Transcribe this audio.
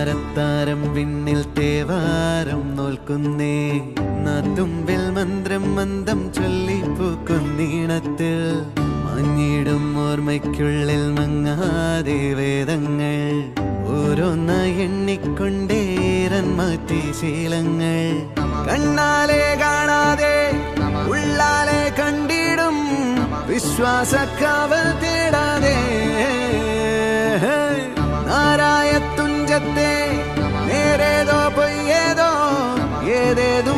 താരത്താരം വിണ്ണിൽ തേവാരം നോൽക്കുന്നേ നാത്തുമ്പിൽ മന്ത്രം മന്ദം ചൊല്ലിപ്പൂക്കുന്നീണത്തിൽ മഞ്ഞിടും ഓർമ്മയ്ക്കുള്ളിൽ മങ്ങാതെ വേദങ്ങൾ ഓരോന്നായി എണ്ണിക്കൊണ്ടേരൻ മാറ്റി ശീലങ്ങൾ കണ്ണാലെ കാണാതെ ഉള്ളാലെ കണ്ടിടും വിശ്വാസക്കാവൽ തേടാതെ നാരായ തുഞ്ചത്തെ നേരേതോ പൊയ്യേതോ ഏതേതോ